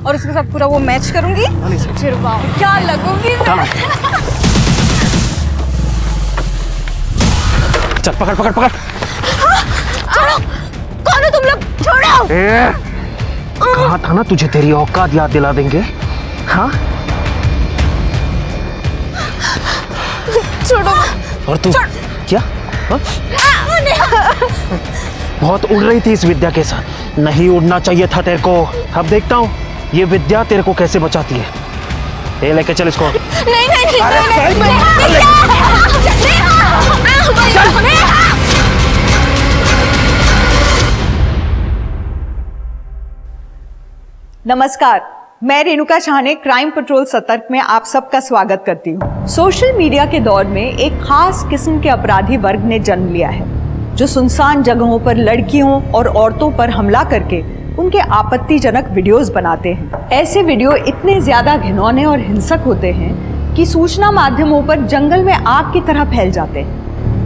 और उसके साथ पूरा वो मैच करूंगी, फिर वाह क्या लगूंगी मैं। चल पकड़ पकड़ पकड़। छोड़ो, कौन हो तुम लोग? छोड़ो। कहा था ना तुझे तेरी औकात याद दिला देंगे। हाँ छोड़ो। और तू क्या हा? बहुत उड़ रही थी इस विद्या के साथ, नहीं उड़ना चाहिए था तेरे को। अब देखता हूँ ये विद्या तेरे को कैसे बचाती है। ये लेके चल इसको। नहीं नहीं नहीं, अरे नहीं, नहीं, नमस्कार, मैं रेणुका शाह ने क्राइम पेट्रोल सतर्क में आप सबका स्वागत करती हूँ। सोशल मीडिया के दौर में एक खास किस्म के अपराधी वर्ग ने जन्म लिया है, जो सुनसान जगहों पर लड़कियों और औरतों पर हमला करके उनके आपत्तिजनक वीडियोस बनाते हैं। ऐसे वीडियो इतने ज्यादा घिनौने और हिंसक होते हैं कि सूचना माध्यमों पर जंगल में आग की तरह फैल जाते हैं।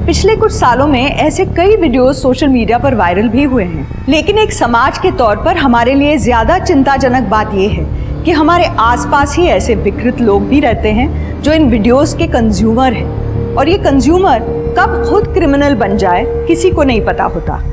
पिछले कुछ सालों में ऐसे कई वीडियोस सोशल मीडिया पर वायरल भी हुए हैं, लेकिन एक समाज के तौर पर हमारे लिए ज्यादा चिंताजनक बात यह है कि हमारे आसपास ही ऐसे विकृत लोग भी रहते हैं जो इन वीडियोस के कंज्यूमर हैं, और ये कंज्यूमर कब खुद क्रिमिनल बन जाए किसी को नहीं पता होता।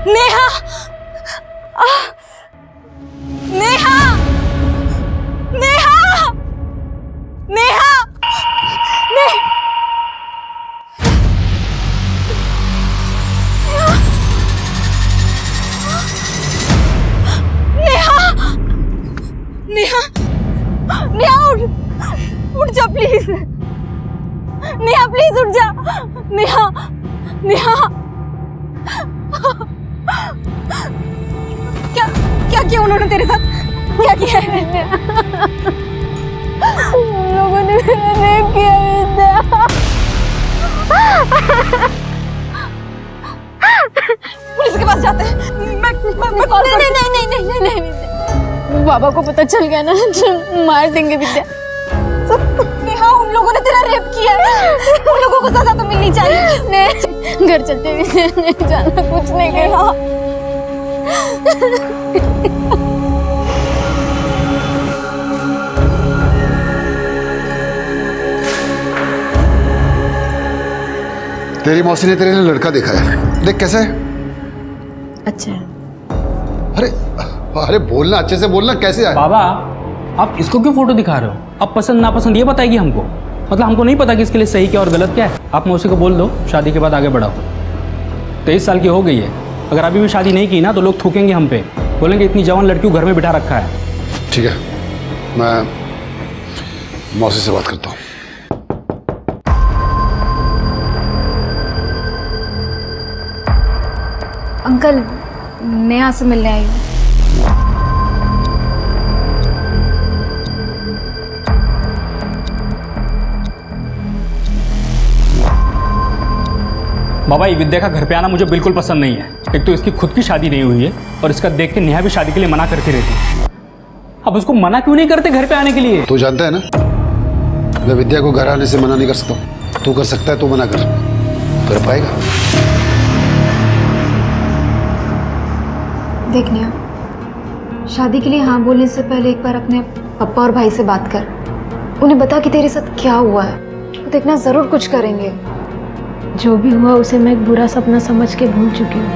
नेहा, नेहा, नेहा, नेहा, नेहा, नेहा उठ जा प्लीज। नेहा प्लीज उठ जा। नेहा, नेहा, क्या क्या किया उन्होंने तेरे साथ? क्या किया है? उन लोगों ने मेरा रेप किया विद्या। पुलिस के पास जाते हैं। मैं कॉल नहीं नहीं नहीं नहीं नहीं नहीं विद्या, बाबा को पता चल गया ना तो मार देंगे विद्या। नेहा उन लोगों ने तेरा रेप किया है, उन लोगों को सजा तो मिलनी चाहिए। नहीं घर चलते विद्या, नहीं जाना, कुछ नहीं करना। तेरी मौसी ने तेरे लिए लड़का देखा है, देख कैसा है। अच्छा। अरे अरे बोलना, अच्छे से बोलना, कैसे है? बाबा आप इसको क्यों फोटो दिखा रहे हो? अब पसंद नापसंद ये बताएगी हमको, मतलब हमको नहीं पता कि इसके लिए सही क्या और गलत क्या है। आप मौसी को बोल दो शादी के बाद आगे बढ़ाओ। 23 साल की हो गई है, अगर अभी भी शादी नहीं की ना तो लोग थूकेंगे हम पे, बोलेंगे इतनी जवान लड़की को घर में बिठा रखा है। ठीक है, मैं मौसी से बात करता हूँ। अंकल नेहा से मिलने आई हूँ। बाबा ये विद्या का घर पे आना मुझे बिल्कुल पसंद नहीं है। एक तो इसकी खुद की शादी नहीं हुई है और इसका देख के नेहा भी शादी के लिए मना करती रहती है। अब उसको मना क्यों नहीं करते घर पे आने के लिए? तू जानता है ना, मैं विद्या को घर आने से मना नहीं कर सकता। तू कर सकता है, तू मना कर पाएगा? देख नेहा, शादी के लिए हाँ बोलने से पहले एक बार अपने पापा और भाई से बात कर, उन्हें बता कि तेरे साथ क्या हुआ है। वो देखना जरूर कुछ करेंगे। जो भी हुआ उसे मैं एक बुरा सपना समझ के भूल चुकी हूँ।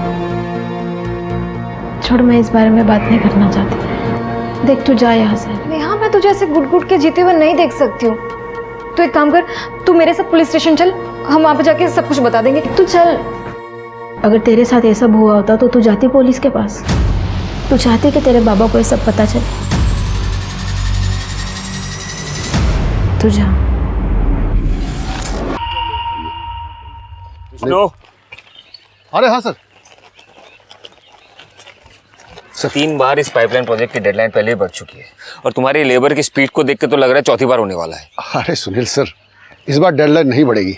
छोड़, मैं इस बारे में बात नहीं करना चाहती। देख तू जा यहाँ से। नेहा मैं तुझे ऐसे घुट-घुट के जीते हुए नहीं देख सकती हूँ। तू एक काम कर, तू मेरे साथ पुलिस स्टेशन चल, हम वहाँ पे जाके सब कुछ बता देंगे। तू चल। अगर तेरे साथ ये सब हुआ होता तो तू जाती पुलिस के पास? तू चाहती कि तेरे बाबा को ये सब पता चले? तू जा। हेलो। अरे हाँ सर। 3 बार इस पाइपलाइन प्रोजेक्ट की डेडलाइन पहले ही बढ़ चुकी है और तुम्हारी लेबर की स्पीड को देख के तो लग रहा है चौथी बार होने वाला है। अरे सुनील सर, इस बार डेडलाइन नहीं बढ़ेगी।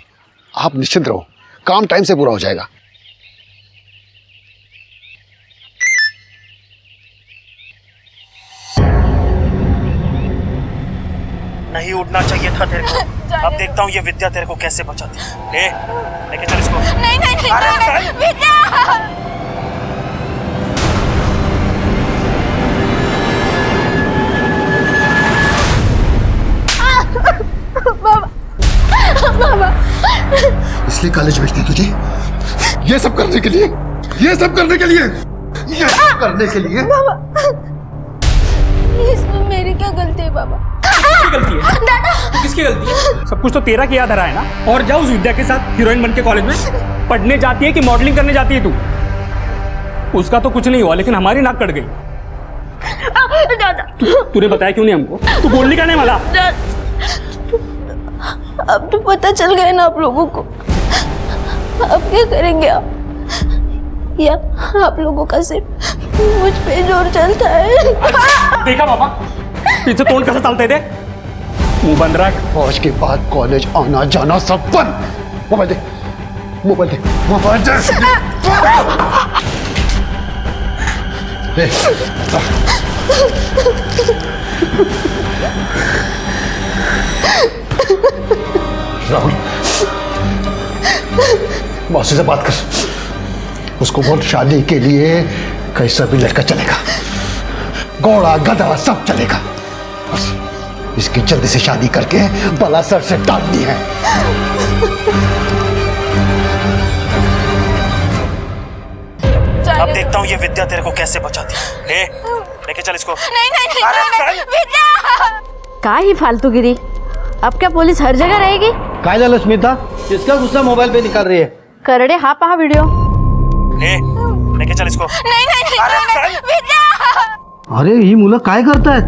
आप निश्चिंत रहो, काम टाइम से पूरा हो जाएगा। नहीं उड़ना चाहिए था तेरे को। अब देखता हूँ ये विद्या तेरे को कैसे बचाती है। लेके चल इसको। नहीं नहीं नहीं, नहीं, विद्या। बाबा इसलिए कॉलेज भेजते तुझे, ये सब करने के लिए, ये सब करने के लिए, ये सब करने के लिए। इसमें मेरी क्या गलती है बाबा? किसकी गलती है? दादा किसकी गलती है? सब कुछ तो तेरा किया धरा है ना। और जाओ उस विद्या के साथ हीरोइन बन के कॉलेज में पढ़ने जाती है कि मॉडलिंग करने जाती है तू? उसका तो कुछ नहीं हुआ, लेकिन हमारी नाक कट गई। तूने बताया क्यों नहीं हमको? तू बोलने का नहीं वाला। अब तो पता चल गया ना आप लोगों को, अब क्या करेंगे आप? या आप लोगों का सिर्फ मुझ पे जोर चलता है? देखा बाबा पीछे तोड़ कैसे चलते थे, मुंह बंद रख। आज के बाद कॉलेज आना जाना सब बंद। मोबाइल दे, मोबाइल दे, मोबाइल दे। राहुल, मौसी से बात कर, उसको बोल शादी के लिए कैसा भी लड़का चलेगा, घोड़ा गधा सब चलेगा, बस इसकी जल्दी से शादी करके बला सर से डालनी है। अब देखता हूँ ये विद्या तेरे को कैसे बचाती है। लेके चल इसको। नहीं नहीं नहीं, नहीं, विद्या। का ही फालतूगिरी, अब क्या पुलिस हर जगह रहेगी? काय झालं स्मिता, किसका गुस्सा मोबाइल पे निकाल रही है? करडे हा पहा व्हिडिओ। लेके चल इसको। नहीं नहीं नहीं, विद्या। अरे ही मुलं काय करतायत?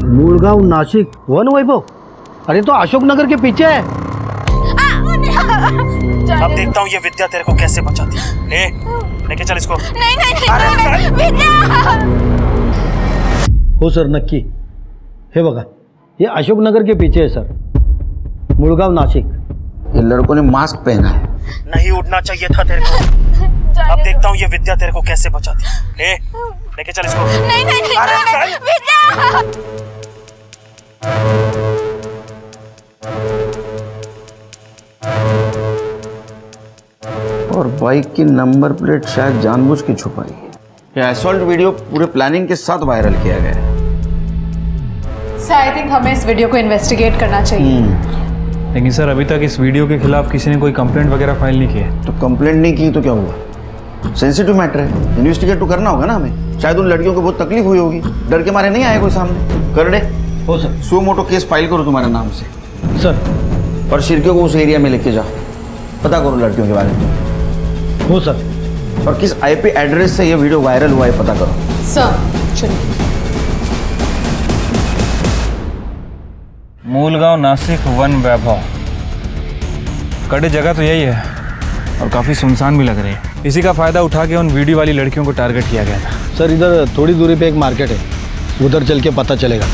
मूळगाव नाशिक वन वैभव, अरे तो अशोक नगर के पीछे है। अब देखता हूँ ये विद्या तेरे को कैसे बचाती है। लेके चल इसको। नहीं नहीं नहीं, विद्या। हो सर, नक्की। हे बघा, ये अशोक नगर के पीछे है सर, मुळगाव नाशिक। ये लड़कों ने मास्क पहना है। नहीं उड़ना चाहिए था तेरे को। अब देखता हूँ ये विद्या तेरे को कैसे बचाती है। लेके चल इसको। नहीं नहीं नहीं, विद्या। और बाइक की नंबर प्लेट शायद जानबूझ के छुपाई है। यह असॉल्ट वीडियो पूरे प्लानिंग के साथ वायरल किया गया है। सर, आई थिंक हमें इस वीडियो को इन्वेस्टिगेट करना चाहिए। लेकिन सर अभी तक इस वीडियो के खिलाफ किसी ने कोई कंप्लेंट वगैरह फाइल नहीं की है। तो कंप्लेंट नहीं की तो क्या हुआ? सेंसिटिव मैटर है, इन्वेस्टिगेट तो करना होगा ना हमें। शायद उन लड़कियों को बहुत तकलीफ हुई होगी, डर के मारे नहीं आए कोई सामने। कर दे। हो सर। सो मोटो केस फाइल करो तुम्हारे नाम से सर। और शिरके को उस एरिया में लेके जाओ, पता करो लड़कियों के बारे में। हो सर। और किस आईपी एड्रेस से ये वीडियो वायरल हुआ है पता करो। सर चलिए। मूलगांव नासिक वन वैभव, कड़े जगह तो यही है और काफ़ी सुनसान भी लग रही है। इसी का फ़ायदा उठा के उन वीडियो वाली लड़कियों को टारगेट किया गया था। सर इधर थोड़ी दूरी पे एक मार्केट है, उधर चल के पता चलेगा।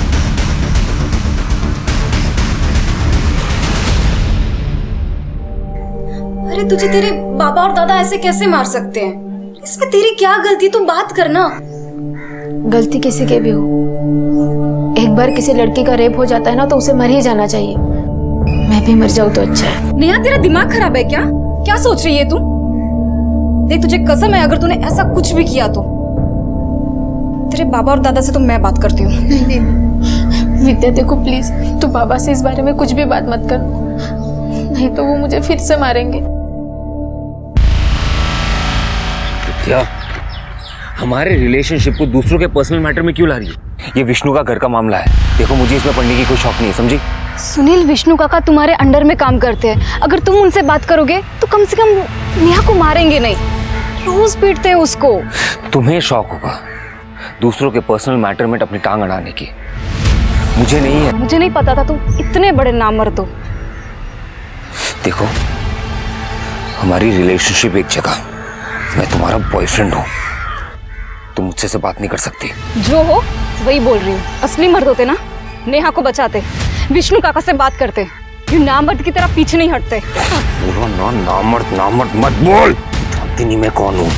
अरे तुझे तेरे बाबा और दादा ऐसे कैसे मार सकते हैं? इसमें तेरी क्या गलती? तुम बात करना। गलती किसी के भी हो, एक बार किसी लड़की का रेप हो जाता है ना तो उसे मर ही जाना चाहिए। मैं भी मर जाऊं तो अच्छा है। नेहा तेरा दिमाग खराब है क्या? क्या सोच रही है तू? देख तुझे कसम है, अगर तूने ऐसा कुछ भी किया तो तेरे बाबा और दादा से तो मैं बात करती हूँ। नहीं नहीं विद्या देखो प्लीज, तू बाबा से इस बारे में कुछ भी बात मत कर, नहीं तो वो मुझे फिर से मारेंगे। क्या हमारे रिलेशनशिप को दूसरों के पर्सनल मैटर में क्यों ला रही है? ये विष्णु का घर का मामला है। देखो मुझे इसमें पढ़ने की कोई शौक नहीं है, समझी? सुनील, विष्णु काका तुम्हारे अंडर में काम करते हैं। अगर तुम उनसे बात करोगे तो कम से कम नेहा को मारेंगे नहीं, रोज पीटते हैं उसको। तुम्हें शौक होगा दूसरों के पर्सनल मैटर में अपनी टांग अड़ाने की, मुझे नहीं है। मुझे नहीं पता था तुम इतने बड़े नामर्द हो। देखो हमारी रिलेशनशिप एक जगह, मैं तुम्हारा बॉयफ्रेंड हूँ, तुम मुझसे से बात नहीं कर सकती। जो हो वही बोल रही हूँ। असली मर्द होते ना नेहा को बचाते, विष्णु काका से बात करते। ये नामर्द की तरह पीछे नहीं हटते। बोलो ना, नामर्द मत बोल। जानती नहीं मैं कौन हूँ।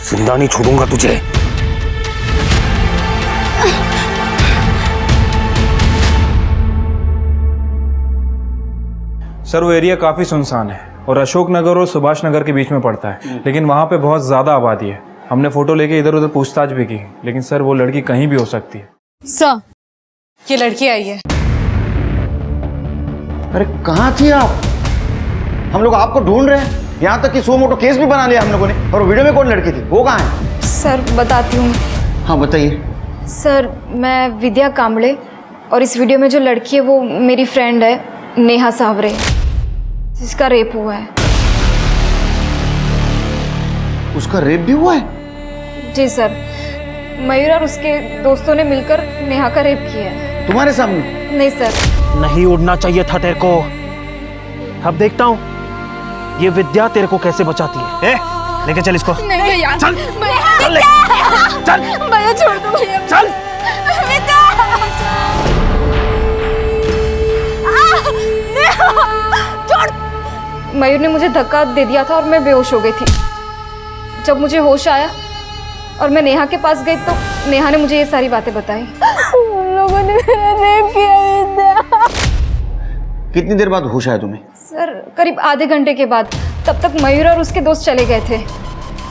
जिंदा नहीं छोड़ूंगा तुझे। सर वो एरिया काफ़ी सुनसान है और अशोक नगर और सुभाष नगर के बीच में पड़ता है, लेकिन वहाँ पे बहुत ज़्यादा आबादी है। हमने फ़ोटो लेके इधर उधर पूछताछ भी की, लेकिन सर वो लड़की कहीं भी हो सकती है। सर ये लड़की आई है। अरे कहाँ थी आप? हम लोग आपको ढूंढ रहे हैं। यहाँ तक कि सो मोटो केस भी बना लिया हम लोगों ने। और वीडियो में कौन लड़की थी, वो कहाँ है? सर बताती हूँ। हाँ बताइए। सर मैं विद्या कांबळे, और इस वीडियो में जो लड़की है वो मेरी फ्रेंड है नेहा सावरे, जिसका रेप हुआ है। उसका रेप भी हुआ है? जी सर, मयूर और उसके दोस्तों ने मिलकर नेहा का रेप किया है। तुम्हारे सामने? नहीं सर। नहीं उड़ना चाहिए था तेरे को। अब देखता हूँ ये विद्या तेरे को कैसे बचाती है। लेके चल इसको। नहीं यार, चल चल चल भैया छोड़ दो भैया। चल मयूर ने मुझे धक्का दे दिया था और मैं बेहोश हो गई थी। जब मुझे होश आया और मैं नेहा के पास गई तो नेहा ने मुझे ये सारी बातें बताई। उन लोगों ने मेरा रेप किया विद्या। कितनी देर बाद होश आया तुम्हें? सर करीब आधे घंटे के बाद। तब तक मयूर और उसके दोस्त चले गए थे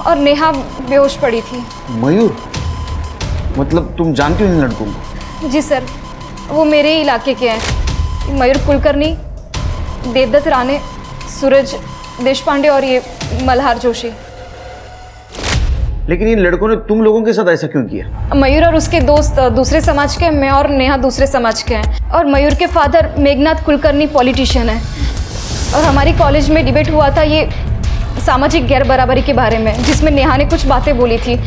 और नेहा बेहोश पड़ी थी। मयूर? मतलब तुम जानती हो इन लड़कों को? जी सर, वो मेरे ही इलाके के हैं। मयूर कुलकर्णी, देवदत्त राणे, सूरज देशपांडे और ये मल्हार जोशी। लेकिन इन लड़कों ने तुम लोगों के साथ ऐसा क्यों किया? मयूर और उसके दोस्त दूसरे समाज के हैं, मैं और नेहा दूसरे समाज के हैं। और मयूर के फादर मेघनाथ कुलकर्णी पॉलिटिशियन है। और हमारी कॉलेज में डिबेट हुआ था ये सामाजिक गैर बराबरी के बारे में, जिसमें नेहा ने कुछ बातें बोली थी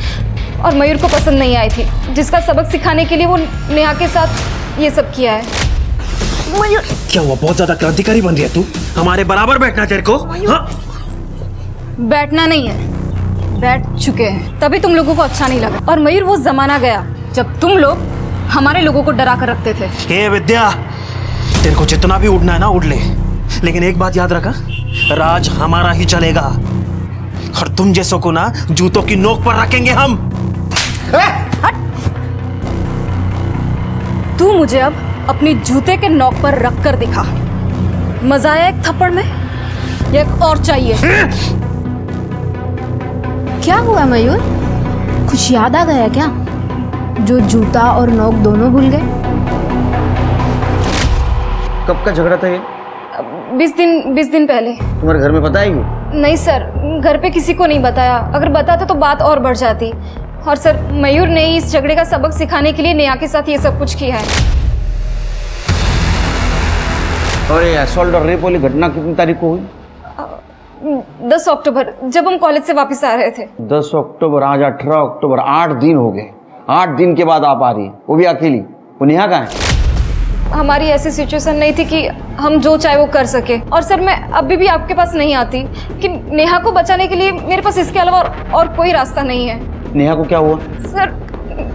और मयूर को पसंद नहीं आई थी, जिसका सबक सिखाने के लिए वो नेहा के साथ ये सब किया है। मयूर क्या हुआ? बहुत ज्यादा क्रांतिकारी बन रही है तू। हमारे बराबर बैठना तेरे को। हाँ? बैठना नहीं है, बैठ चुके हैं। तभी तुम लोगों को अच्छा नहीं लगा। और मयूर वो जमाना गया जब तुम लोग हमारे लोगों को डरा कर रखते थे। हे विद्या, तेरे को जितना भी उड़ना है ना उड़ ले, लेकिन एक बात याद रखा, राज हमारा ही चलेगा और तुम जैसों को ना जूतों की नोक पर रखेंगे हम। तू मुझे अब अपनी जूते के नोक पर रख कर दिखा। मजा आया एक थप्पड़ में या एक और चाहिए? क्या हुआ मयूर, कुछ याद आ गया क्या? जो जूता और नोक दोनों भूल गए? कब का झगड़ा था ये? 20 दिन पहले। तुम्हारे घर में पता है ये? नहीं सर, घर पे किसी को नहीं बताया। अगर बताता तो बात और बढ़ जाती। और सर मयूर ने इस झगड़े का सबक सिखाने के लिए नेहा के साथ ये सब कुछ किया है। और ये असॉल्ट और रेप वाली घटना कितनी तारीख को हुई? 10 अक्टूबर, जब हम कॉलेज से वापस आ रहे थे। 10 अक्टूबर, आज 18 अक्टूबर, 8 दिन हो गए। 8 दिन के बाद आप आ रही है, वो भी अकेली। वो नेहा कहाँ है? हमारी ऐसी सिचुएशन नहीं थी कि हम जो चाहे वो कर सके। और सर मैं अभी भी आपके पास नहीं आती कि नेहा को बचाने के लिए मेरे पास इसके अलावा और कोई रास्ता नहीं है। नेहा को क्या हुआ? सर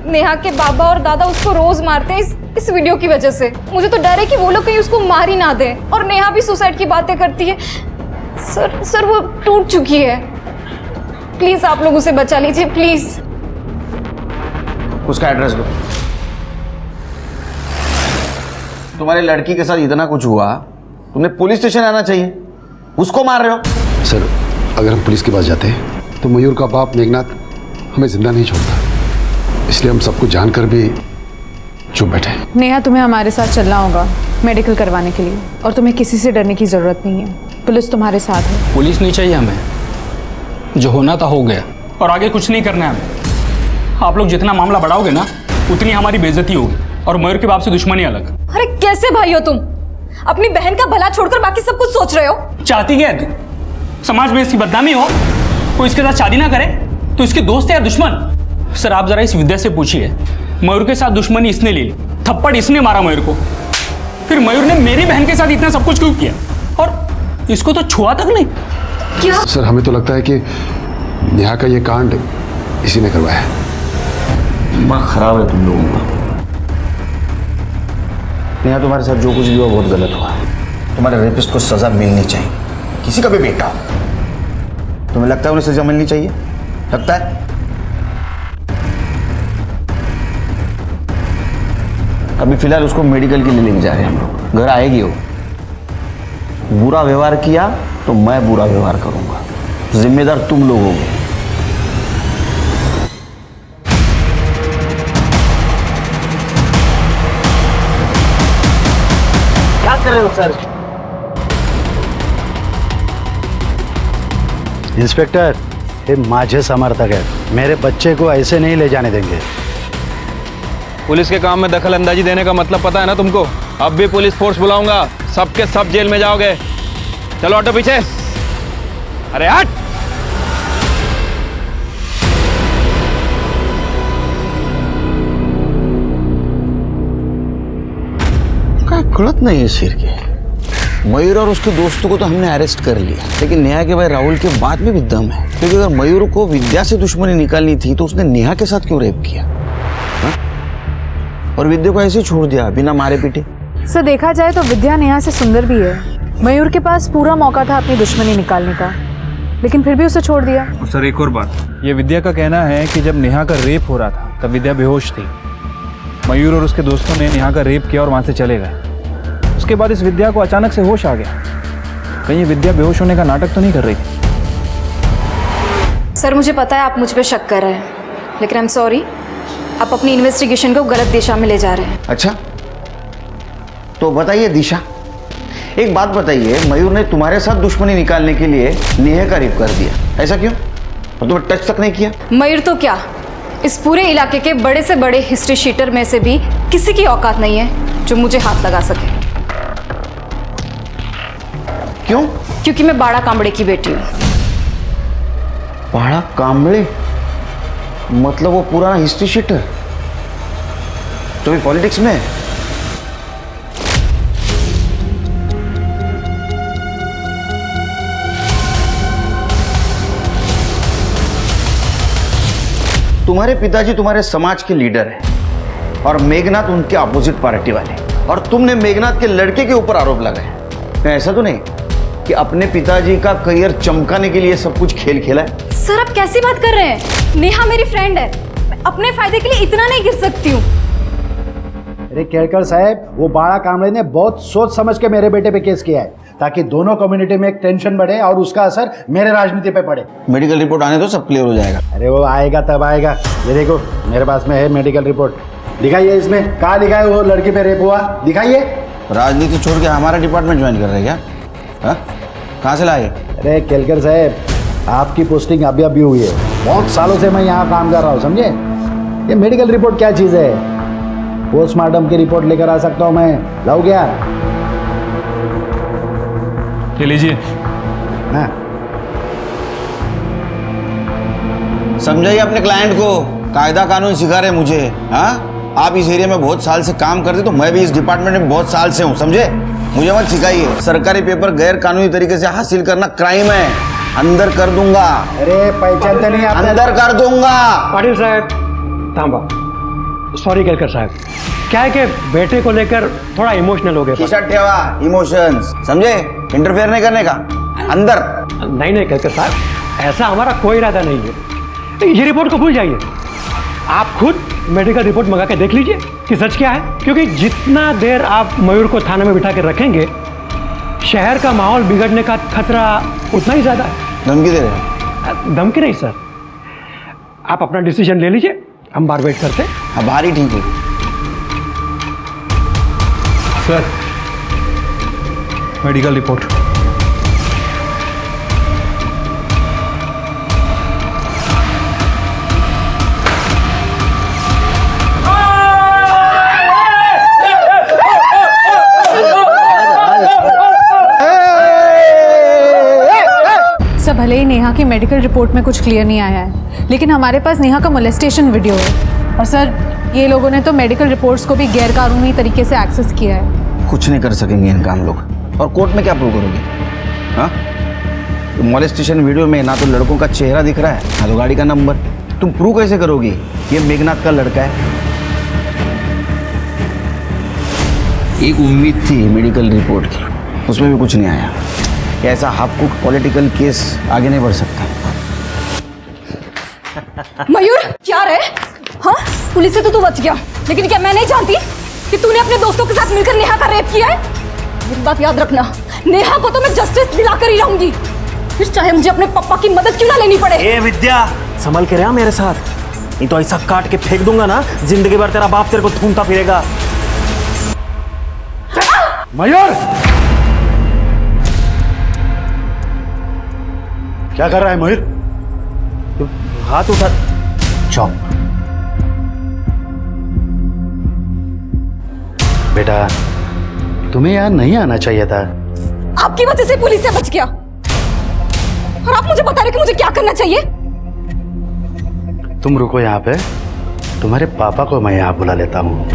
नेहा के बाबा और दादा उसको रोज मारते हैं इस वीडियो की वजह से। मुझे तो डर है कि वो लोग कहीं उसको मार ही ना दें। और नेहा भी सुसाइड की बातें करती है। सर वो टूट चुकी है। प्लीज आप लोग उसे बचा लीजिए, प्लीज। उसका एड्रेस दो। तुम्हारी लड़की के साथ इतना कुछ हुआ, तुम्हें पुलिस स्टेशन आना चाहिए। उसको मार रहे हो। सर अगर हम पुलिस के पास जाते हैं तो मयूर का बाप मेघनाथ हमें जिंदा नहीं छोड़ता, इसलिए हम सबको जानकर भी चुप बैठे। नेहा तुम्हें हमारे साथ चलना होगा मेडिकल करवाने के लिए, और तुम्हें किसी से डरने की जरूरत नहीं है। पुलिस तुम्हारे साथ है। पुलिस नहीं चाहिए हमें, जो होना था हो गया और आगे कुछ नहीं करना है हमें। आप लोग जितना मामला बढ़ाओगे ना उतनी हमारी बेइज्जती होगी और मयूर के बाप से दुश्मनी अलग। अरे कैसे भाई हो तुम? अपनी बहन का भला छोड़कर बाकी सब कुछ सोच रहे हो। चाहती क्या है तू? समाज में इसकी बदनामी हो, कोई इसके साथ शादी ना करे तो इसके दोस्त है या दुश्मन? सर आप जरा इस विद्या से पूछिए, मयूर के साथ दुश्मनी इसने ले ली, थप्पड़ इसने मारा मयूर को, फिर मयूर ने मेरी बहन के साथ इतना सब कुछ क्यों किया और इसको तो छुआ तक नहीं। क्या? सर हमें तो लगता है कि नेहा का ये कांड इसी ने करवाया है। दिमाग खराब है तुम लोगों का। नेहा तुम्हारे साथ जो कुछ भी हुआ बहुत गलत हुआ। तुम्हारे रेपिस्ट को सजा मिलनी चाहिए, किसी का भी बेटा हो। तुम्हें लगता है उन्हें सजा मिलनी चाहिए? लगता है? अभी फिलहाल उसको मेडिकल के लिए लेके जा रहे हैं हम लोग। घर आएगी वो। बुरा व्यवहार किया तो मैं बुरा व्यवहार करूंगा, जिम्मेदार तुम लोग होगे। क्या कर रहे हो सर? इंस्पेक्टर, ये माझे समर्थक है, मेरे बच्चे को ऐसे नहीं ले जाने देंगे। पुलिस के काम में दखल अंदाजी देने का मतलब पता है ना तुमको? अब भी पुलिस फोर्स बुलाऊंगा, सबके सब जेल में जाओगे। चलो ऑटो पीछे। अरे हट। क्या गलत नहीं है सिर के। मयूर और उसके दोस्तों को तो हमने अरेस्ट कर लिया, लेकिन नेहा के भाई राहुल के बाद में भी दम है। क्योंकि अगर मयूर को विद्या से दुश्मनी निकालनी थी तो उसने नेहा के साथ क्यों रेप किया हा? और विद्या को ऐसे ही छोड़ दिया बिना मारे पीटे। सर देखा जाए तो विद्या नेहा से सुंदर भी है। मयूर के पास पूरा मौका था अपनी दुश्मनी निकालने का, लेकिन फिर भी उसे छोड़ दिया। सर एक और बात, ये विद्या का कहना है कि जब नेहा का रेप हो रहा था तब विद्या बेहोश थी। मयूर और उसके दोस्तों ने नेहा का रेप किया और वहां से चले गए। उसके बाद इस विद्या को अचानक से होश आ गया। कहीं विद्या बेहोश होने का नाटक तो नहीं कर रही थी? सर मुझे पता है आप मुझ पे शक कर रहे हैं, लेकिन आई एम सॉरी, आप अपनी इन्वेस्टिगेशन को गलत दिशा में ले जा रहे हैं। अच्छा तो बताइए दिशा, एक बात बताइए, मयूर ने तुम्हारे साथ दुश्मनी निकालने के लिए नेहा का रेप कर दिया, ऐसा क्यों? और तुम्हें टच तक नहीं किया? मयूर तो क्या, इस पूरे इलाके के बड़े से बड़े हिस्ट्री शीटर में से भी किसी की औकात नहीं है जो मुझे हाथ लगा सके। क्यों? क्योंकि मैं बाड़ा कांबड़े की बेटी हूँ। बाड़ा कांबड़े मतलब वो पुराना हिस्ट्री शीटर जो भी पॉलिटिक्स में है? तुम्हारे पिताजी तुम्हारे समाज के लीडर हैं और मेघनाथ उनके अपोजिट पार्टी वाले, और तुमने मेघनाथ के लड़के के ऊपर आरोप लगाए। ऐसा तो नहीं कि अपने पिताजी का करियर चमकाने के लिए सब कुछ खेल खेला है? सर आप कैसी बात कर रहे हैं? नेहा मेरी फ्रेंड है, मैं अपने फायदे के लिए इतना नहीं गिर सकती हूँ। अरे केलकर साहब, वो बाड़ा कामड़े ने बहुत सोच समझ के मेरे बेटे पे केस किया है ताकि दोनों कम्युनिटी में एक टेंशन बढ़े और उसका असर मेरे राजनीति पे पड़े। मेडिकल रिपोर्ट आने दो, सब क्लियर हो जाएगा। अरे वो आएगा तब आएगा। ये देखो मेरे पास में है मेडिकल रिपोर्ट, दिखाइए। इसमें कहाँ लिखा है वो लड़की पे रेप हुआ? दिखाइए। राजनीति छोड़ के हमारा डिपार्टमेंट ज्वाइन कर रहे हैं क्या? कहाँ से लाए? अरे केलकर साहब, आपकी पोस्टिंग अभी अभी हुई है, बहुत सालों से मैं यहाँ काम कर रहा हूँ, समझे? ये मेडिकल रिपोर्ट क्या चीज़ है? पोस्टमार्टम की रिपोर्ट लेकर आ सकता हूँ मैं, लाओ क्या? ले लीजिए। हाँ समझाइए अपने क्लाइंट को, कायदा कानून सिखा रहे मुझे। हाँ, आप इस एरिया में बहुत साल से काम करते, तो मैं भी इस डिपार्टमेंट में बहुत साल से हूँ, समझे? मुझे मत सिखाइए। सरकारी पेपर गैर कानूनी तरीके से हासिल करना क्राइम है, अंदर कर दूंगा। अरे पहचानते नहीं आप? अंदर कर दूंगा। पाटिल साहब तांबा, सॉरी केलकर साहब, क्या है कि बेटे को लेकर थोड़ा इमोशनल हो गए। खिसट ठेवा इमोशंस, समझे? इंटरफेयर नहीं करने का, अंदर। नहीं नहीं केलकर साहब, ऐसा हमारा कोई इरादा नहीं है। ये रिपोर्ट को भूल जाइए, आप खुद मेडिकल रिपोर्ट मंगा के देख लीजिए कि सच क्या है। क्योंकि जितना देर आप मयूर को थाने में बिठा के रखेंगे, शहर का माहौल बिगड़ने का खतरा उतना ही ज्यादा है। धमकी दे रहे हैं? धमकी नहीं सर, आप अपना डिसीजन ले लीजिए, हम बार वेट करते हैं। हाँ भारी ठीक है सर, मेडिकल रिपोर्ट। सर भले ही नेहा की मेडिकल रिपोर्ट में कुछ क्लियर नहीं आया है, लेकिन हमारे पास नेहा का मोलेस्टेशन वीडियो है। और सर ये लोगों ने तो मेडिकल रिपोर्ट्स को भी गैरकानूनी तरीके से एक्सेस किया है। कुछ नहीं कर सकेंगे इनका हम लोग। और कोर्ट में क्या प्रूव करोगे? हाँ, तो मोलेस्टेशन वीडियो में ना तो लड़कों का चेहरा दिख रहा है, ना तो गाड़ी का नंबर। तुम प्रूव कैसे करोगी ये मेघनाथ का लड़का है? एक उम्मीद थी मेडिकल रिपोर्ट की, उसमें भी कुछ नहीं आया। क्या ऐसा हाफ कुक पॉलिटिकल केस आगे नहीं बढ़ सकता? मयूर क्या रे? हाँ, पुलिस से तो तू बच गया, लेकिन क्या मैं नहीं जानती कि तूने अपने दोस्तों के साथ मिलकर नेहा का रेप किया है? मेरी बात याद रखना, नेहा को तो मैं जस्टिस दिलाकर ही रहूंगी, फिर चाहे मुझे अपने पापा की मदद क्यों ना लेनी पड़े। ए विद्या, संभल के रहा मेरे साथ, नहीं तो ऐसा काट के फेंक दूंगा ना, जिंदगी भर तेरा बाप तेरे को ढूंढता फिरेगा। मयूर, क्या कर रहा है मयूर? हाथ उठा। चौप। बेटा, तुम्हें यहाँ नहीं आना चाहिए था। आपकी वजह से पुलिस से बच गया, और आप मुझे बता रहे कि मुझे क्या करना चाहिए? तुम रुको यहाँ पे, तुम्हारे पापा को मैं यहाँ बुला लेता हूँ।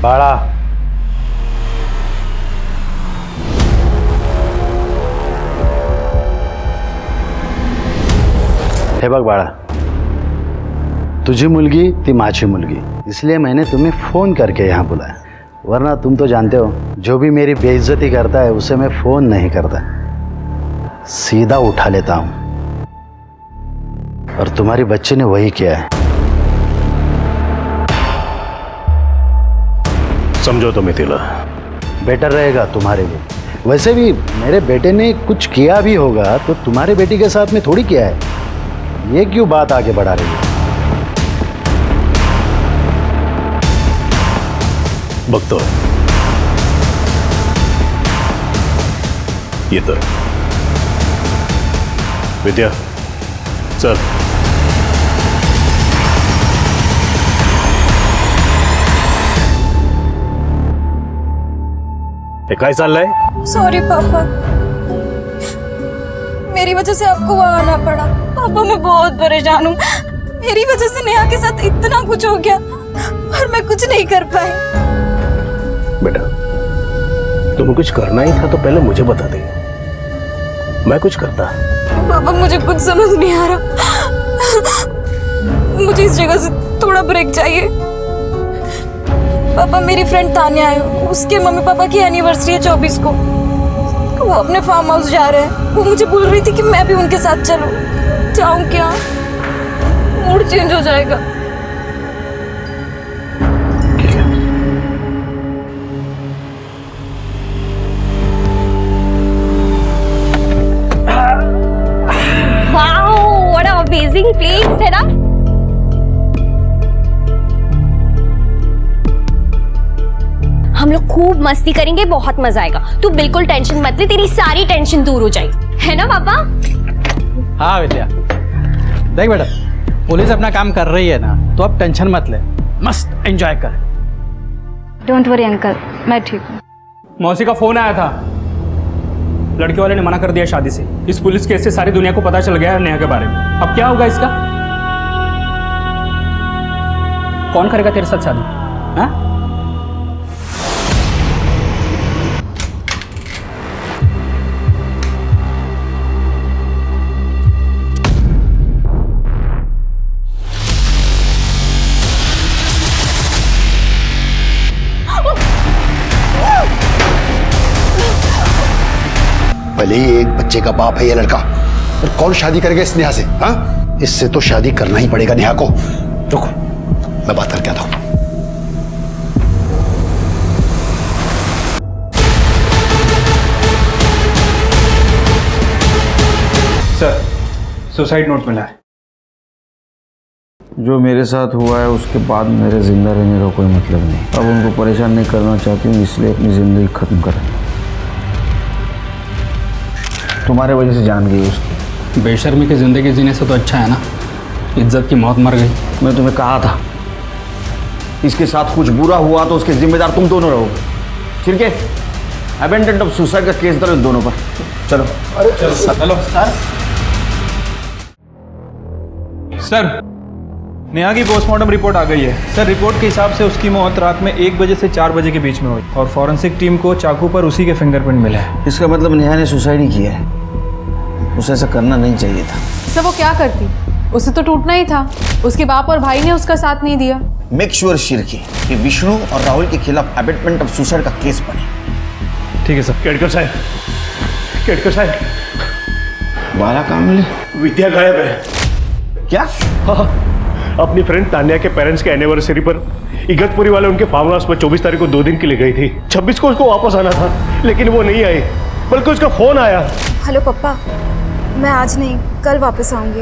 बाड़ा, हे बघ बाळा, तुझी मुलगी ती माझी मुलगी, इसलिए मैंने तुम्हें फोन करके यहाँ बुलाया, वरना तुम तो जानते हो जो भी मेरी बेइज्जती करता है उसे मैं फोन नहीं करता, सीधा उठा लेता हूँ, और तुम्हारी बच्ची ने वही किया है। समझो तो मिथिला, बेटर रहेगा तुम्हारे लिए। वैसे भी मेरे बेटे ने कुछ किया भी होगा तो तुम्हारे बेटी के साथ में थोड़ी किया है, ये क्यों बात आगे बढ़ा रही है? बघतो येतं विद्या, चल. हे काय चाललंय? सॉरी पापा, मेरी वजह से आपको वहां आना पड़ा। पापा मैं बहुत परेशान हूँ, मेरी वजह से नेहा के साथ इतना कुछ हो गया और मैं कुछ नहीं कर पाई। बेटा, तुम्हें कुछ करना ही था तो पहले मुझे बता दे, मैं कुछ करता। पापा मुझे कुछ समझ नहीं आ रहा, मुझे इस जगह से थोड़ा ब्रेक चाहिए। पापा मेरी फ्रेंड तान्या है, उसके मम्मी पापा की एनिवर्सरी है 24 को, वो अपने फार्म हाउस जा रहे हैं। वो मुझे बोल रही थी कि मैं भी उनके साथ चलूं, जाऊं क्या? मूड चेंज हो जाएगा। Wow, what a amazing place है ना? हम लोग खूब मस्ती करेंगे, बहुत मजा आएगा। तू बिल्कुल टेंशन मत ले, तेरी सारी टेंशन दूर हो जाएगी, है ना पापा? हाँ विद्या, देख बेटा, पुलिस अपना काम कर रही है ना, तो अब टेंशन मत ले, मस्त एंजॉय कर। डोंट वरी अंकल, मैं ठीक हूँ। मौसी का फोन आया था, लड़के वाले ने मना कर दिया शादी से। इस पुलिस केस से सारी दुनिया को पता चल गया है नेहा के बारे में। अब क्या होगा इसका? कौन करेगा तेरे साथ शादी? हाँ? भले ही एक बच्चे का बाप है ये लड़का, पर कौन शादी करेगा इस नेहा से? हाँ, इससे तो शादी करना ही पड़ेगा नेहा को। रुको, मैं बात करके आता हूं। सर, सुसाइड नोट मिला है। जो मेरे साथ हुआ है उसके बाद मेरे जिंदा रहने का कोई मतलब नहीं। अब उनको परेशान नहीं करना चाहती हूँ, इसलिए अपनी जिंदगी खत्म कर। तुम्हारे वजह से जान गई उसकी। बेशर्मी की जिंदगी जीने से तो अच्छा है ना, इज्जत की मौत मर गई। मैं तुम्हें कहा था, इसके साथ कुछ बुरा हुआ तो उसके जिम्मेदार तुम दोनों रहोगे। ठीक है, अबेंडेंट ऑफ सुसाइड का केस दर्ज दोनों पर। चलो। चलो सर, नेहा की पोस्टमार्टम रिपोर्ट आ गई है। सर, रिपोर्ट के हिसाब से उसकी मौत रात में 1 बजे से 4 बजे के बीच में हुई, और फॉरेंसिक टीम को चाकू पर उसी के फिंगरप्रिंट मिले हैं। इसका मतलब नेहा ने सुसाइड ही किया है। उसे ऐसा करना नहीं चाहिए था। सर वो क्या करती? उसे तो टूटना ही था, उसके बाप और भाई ने उसका साथ नहीं दिया। मेक श्योर शिर्के कि विष्णु और राहुल के खिलाफ अबेटमेंट ऑफ सुसाइड का केस बने। ठीक है सर। केडकर साहब, बाला कामले, विद्या गायब है। क्या? हाँ, अपनी फ्रेंड तान्या के पेरेंट्स के एनिवर्सरी पर इगतपुरी वाले उनके फार्म हाउस में 24 तारीख को 2 दिन के लिए गई थी। 26 को उसको वापस आना था, लेकिन वो नहीं आई, बल्कि उसका फोन आया। हेलो पप्पा, मैं आज नहीं कल वापस आऊंगी,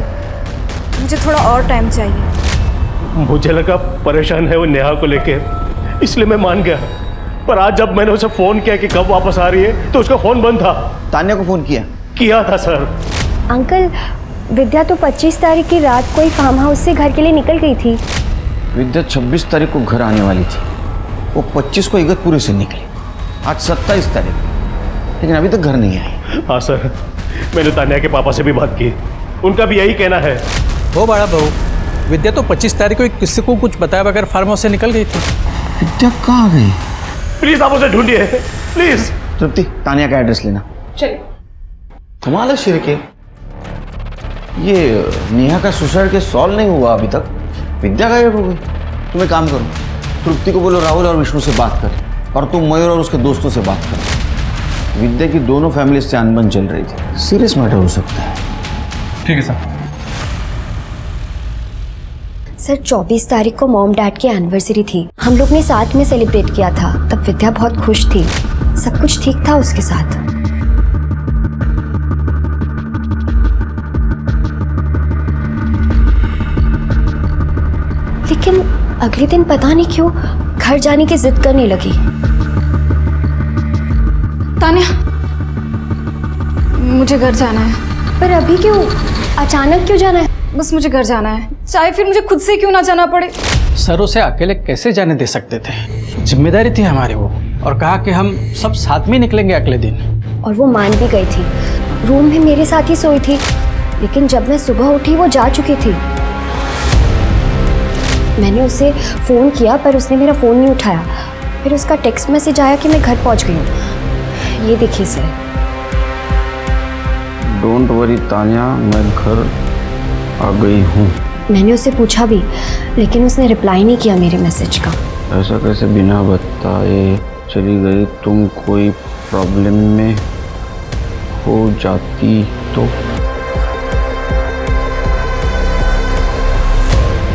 मुझे थोड़ा और टाइम चाहिए। मुझे लगा परेशान है वो नेहा को लेके, इसलिए मैं मान गया। पर आज जब मैंने उसे फोन किया कि कब वापस आ रही है, तो उसका फोन बंद था। तान्या को फोन किया था सर। अंकल, विद्या तो 25 तारीख की रात को ही फार्म हाउस से घर के लिए निकल गई थी। विद्या 26 तारीख को घर आने वाली थी, वो 25 को इगतपुरी से निकली। आज 27 तारीख, लेकिन अभी तक घर नहीं आई। हाँ सर, मैंने तान्या के पापा से भी बात की, उनका भी यही कहना है। वो बड़ा बहू, विद्या तो 25 तारीख को किसी को कुछ बताया बगैर फार्म हाउस से निकल गई थी। विद्या कहाँ गई? प्लीज आप उसे ढूंढिए, प्लीज। तृप्ति, तान्या का एड्रेस लेना। चलिए। कमाल है शिर्के, ये नेहा का सुसाइड केस सॉल्व नहीं हुआ अभी तक, विद्या गायब हो गई। तुम एक काम करो, तृप्ति को बोलो राहुल और विष्णु से बात कर, और तुम मयूर और उसके दोस्तों से बात कर। विद्या की दोनों फैमिली से अनबन चल रही थी, सीरियस मैटर हो सकता है। ठीक है सर। सर 24 तारीख को मॉम डैड की एनिवर्सरी थी, हम लोग ने साथ में सेलिब्रेट किया था। तब विद्या बहुत खुश थी, सब कुछ ठीक था उसके साथ। लेकिन अगले दिन पता नहीं क्यों घर जाने की जिद करने लगी। तान्या, मुझे घर जाना है। पर अभी क्यों? अचानक क्यों जाना है? बस मुझे घर जाना है, चाहे फिर मुझे खुद से क्यों ना जाना पड़े। सर उसे अकेले कैसे जाने दे सकते थे, जिम्मेदारी थी हमारी वो, और कहा कि हम सब साथ में निकलेंगे अगले दिन। और वो मान भी गई थी, रूम में मेरे साथ ही सोई थी। लेकिन जब मैं सुबह उठी वो जा चुकी थी। मैंने उसे फ़ोन किया पर उसने मेरा फ़ोन नहीं उठाया। फिर उसका टेक्स्ट मैसेज आया कि मैं घर पहुंच गई हूँ। ये देखिए सर। डोंट वरी तान्या, मैं घर आ गई हूँ। मैंने उससे पूछा भी, लेकिन उसने रिप्लाई नहीं किया मेरे मैसेज का। ऐसा कैसे बिना बताए चली गई? तुम कोई प्रॉब्लम में हो जाती तो?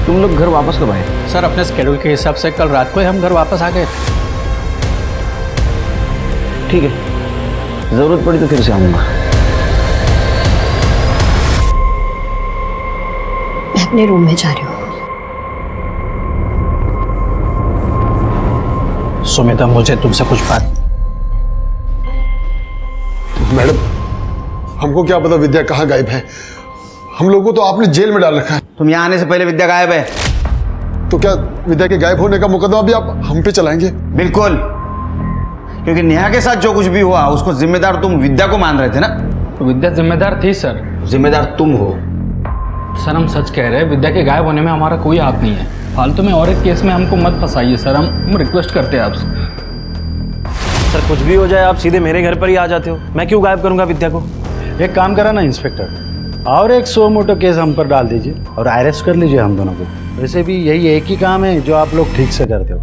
तुम लोग घर वापस कब आए? सर अपने स्केड्यूल के हिसाब से कल रात को ही हम घर वापस आ गए। ठीक है, जरूरत पड़ी तो फिर से आऊंगा। मैं अपने रूम में जा रही हूँ। सुमिता, मुझे तुमसे कुछ बात। मैडम, हमको क्या पता विद्या कहाँ गायब है? हम लोगों को तो आपने जेल में डाल रखा है। तुम यहाँ आने से पहले विद्या गायब है। तो क्या विद्या के गायब होने का मुकदमा भी आप हम पे चलाएंगे? बिल्कुल, क्योंकि नेहा के साथ जो कुछ भी हुआ उसको जिम्मेदार तुम विद्या को मान रहे थे ना? तो विद्या जिम्मेदार थी सर। जिम्मेदार तुम हो। सर हम सच कह रहे हैं, विद्या के गायब होने में हमारा कोई हाथ नहीं है। फालतू में और एक केस में हमको मत फंसाइए सर, हम रिक्वेस्ट करते हैं आपसे। सर कुछ भी हो जाए आप सीधे मेरे घर पर ही आ जाते हो, मैं क्यों गायब करूंगा विद्या को? एक काम करा ना इंस्पेक्टर, और एक सो मोटो केस हम पर डाल दीजिए और अरेस्ट कर लीजिए हम दोनों को। वैसे भी यही एक ही काम है जो आप लोग ठीक से करते हो।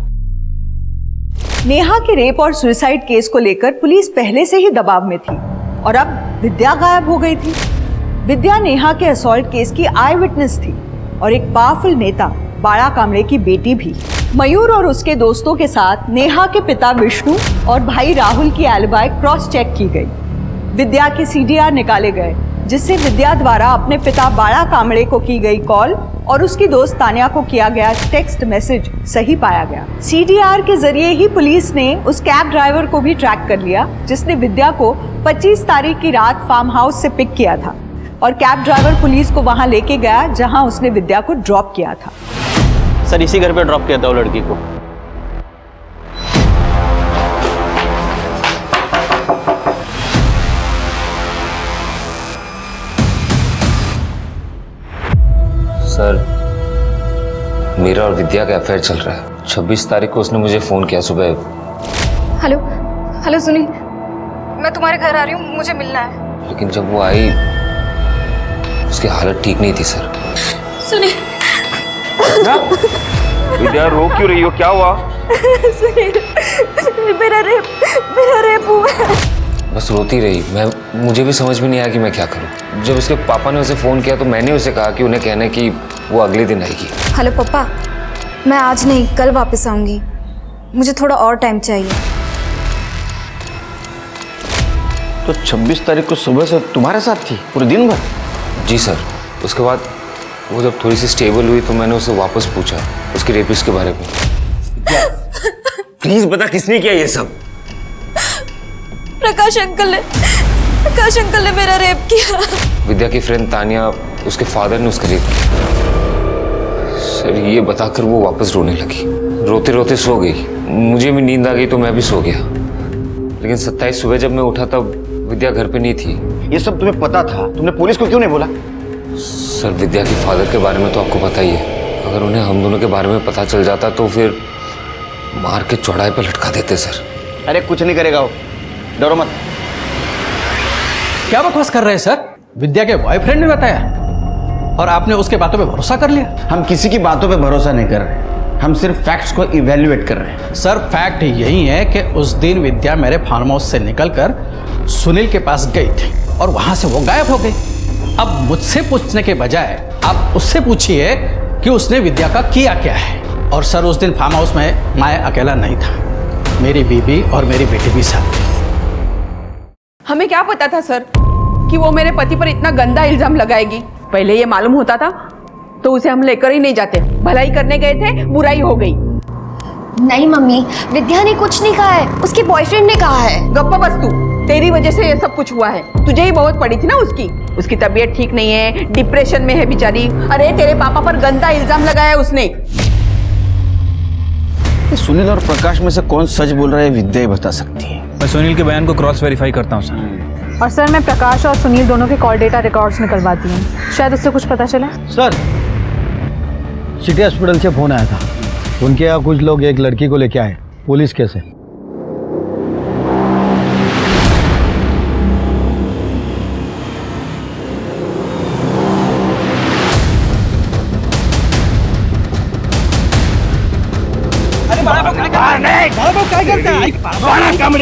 नेहा के रेप और सुसाइड केस को लेकर पुलिस पहले से ही दबाव में थी और अब विद्या गायब हो गई थी। विद्या नेहा के असॉल्ट केस की आई विटनेस थी और एक पावरफुल नेता बाला कामले की बेटी भी। मयूर और उसके दोस्तों के साथ नेहा के पिता विष्णु और भाई राहुल की एलिबाई क्रॉस चेक की गई। विद्या के सीडीआर निकाले गए, जिससे विद्या द्वारा अपने पिता बाला कामले को की गई कॉल और उसकी दोस्त तान्या को किया गया टेक्स्ट मैसेज सही पाया गया। सीडीआर के जरिए ही पुलिस ने उस कैब ड्राइवर को भी ट्रैक कर लिया जिसने विद्या को 25 तारीख की रात फार्म हाउस से पिक किया था और कैब ड्राइवर पुलिस को वहां लेके गया जहां उसने विद्या को ड्रॉप किया था। सर इसी घर पे ड्रॉप किया था वो लड़की को। सर मेरा और विद्या का अफेयर चल रहा है। 26 तारीख को उसने मुझे फोन किया सुबह। हेलो हेलो सुनील, मैं तुम्हारे घर आ रही हूँ, मुझे मिलना है। लेकिन जब वो आई उसकी हालत ठीक नहीं थी सर। सुनील विद्या रो क्यों रही हो, क्या हुआ? सुनील मेरा रेप हुआ। बस रोती रही। मुझे भी समझ में नहीं आया कि मैं क्या करूं। जब उसके पापा ने उसे फ़ोन किया तो मैंने उसे कहा कि उन्हें कहना कि वो अगले दिन आएगी। हेलो पापा, मैं आज नहीं कल वापस आऊंगी, मुझे थोड़ा और टाइम चाहिए। तो 26 तारीख को सुबह से तुम्हारे साथ थी पूरे दिन भर? जी सर। उसके बाद वो जब थोड़ी सी स्टेबल हुई तो मैंने उससे वापस पूछा उसके रेपिस्ट के बारे में। प्लीज बता किसने किया ये सब? प्रकाश अंकल ने मेरा रेप किया। विद्या की फ्रेंड तानिया, उसके फादर ने उसका रेप किया। सर ये बताकर वो वापस रोने लगी, रोते रोते सो गई। मुझे भी नींद आ गई तो मैं भी सो गया। लेकिन 27 सुबह जब मैं उठा तब विद्या घर पे नहीं थी। ये सब तुम्हें पता था, तुमने पुलिस को क्यों नहीं बोला? सर विद्या के फादर के बारे में तो आपको पता ही है। अगर उन्हें हम दोनों के बारे में पता चल जाता तो फिर मार के चौड़ाई पर लटका देते सर। अरे कुछ नहीं करेगा वो, डरो मत। क्या बकवास कर रहे हैं सर? विद्या के बॉयफ्रेंड ने बताया और आपने उसके बातों पे भरोसा कर लिया? हम किसी की बातों पे भरोसा नहीं कर रहे, हम सिर्फ फैक्ट्स को इवेल्युएट कर रहे हैं। सर फैक्ट यही है कि उस दिन विद्या मेरे फार्म हाउस से निकलकर सुनील के पास गई थी और वहां से वो गायब हो गई। अब मुझसे पूछने के बजाय आप उससे पूछिए कि उसने विद्या का किया क्या है। और सर उस दिन फार्म हाउस में मैं अकेला नहीं था, मेरी बीबी और मेरी बेटी भी साथ थी। हमें क्या पता था सर कि वो मेरे पति पर इतना गंदा इल्जाम लगाएगी। पहले ये मालूम होता था तो उसे हम लेकर ही नहीं जाते। भलाई करने गए थे, बुराई हो गई। नहीं मम्मी, विद्या ने कुछ नहीं कहा है, उसके बॉयफ्रेंड ने कहा है। गप्पा बस तू, तेरी वजह से ये सब कुछ हुआ है। तुझे ही बहुत पड़ी थी ना उसकी तबीयत ठीक नहीं है, डिप्रेशन में है बेचारी। अरे तेरे पापा पर गंदा इल्जाम लगाया उसने। सुनील और प्रकाश में से कौन सच बोल रहा है विद्या ही बता सकती है। मैं सुनील के बयान को क्रॉस वेरीफाई करता हूँ सर। और सर मैं प्रकाश और सुनील दोनों के कॉल डेटा रिकॉर्ड्स निकलवाती हूँ, शायद उससे कुछ पता चला। सर सिटी हॉस्पिटल से फोन आया था, उनके यहाँ कुछ लोग एक लड़की को लेके आए, पुलिस केस है।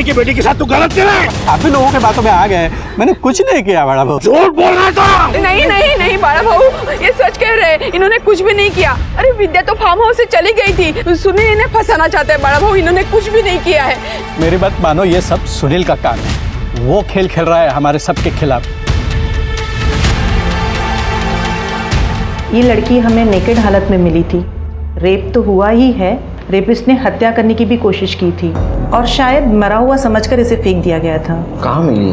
की बेटी के साथ तू गलत कर रहा है। आप भी लोगों के बातों में आ गए, मैंने कुछ नहीं किया बड़ा भाऊ। झूठ बोल रहा था। नहीं बड़ा भाऊ, ये सच कह रहे हैं, इन्होंने कुछ भी नहीं किया। अरे विद्या तो फार्म हाउस से चली गई थी, सुनील इन्हें फंसाना चाहते हैं बड़ा भाऊ, इन्होंने कुछ भी नहीं किया है। मेरी बात मानो, ये सब सुनील का काम है, वो खेल खेल रहा है हमारे सबके खिलाफ। ये लड़की हमें नेकेड हालत में मिली थी, रेप तो हुआ ही है, रेपिस्ट ने हत्या करने की भी कोशिश की थी और शायद मरा हुआ समझकर इसे फेंक दिया गया था। कहाँ मिली?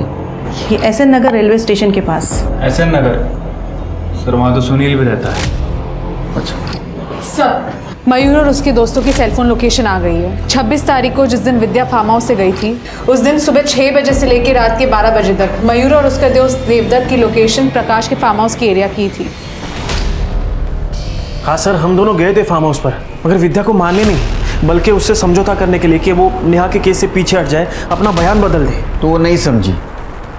ये एसएन नगर रेलवे स्टेशन के पास। एसएन नगर? सर वहाँ तो सुनील भी रहता है। अच्छा सर मयूर और उसके दोस्तों की सेलफोन लोकेशन आ गई है। 26 तारीख को जिस दिन विद्या फार्म हाउस से गई थी, उस दिन सुबह 6 बजे से लेकर रात के 12 बजे तक मयूर और उसका दोस्त देवदत्त की लोकेशन प्रकाश के फार्म हाउस की एरिया की थी। हाँ सर, हम दोनों गए थे फार्म हाउस पर, मगर विद्या को मारने नहीं बल्कि उससे समझौता करने के लिए कि वो नेहा के केस से पीछे हट जाए, अपना बयान बदल दे। तो वो नहीं समझी,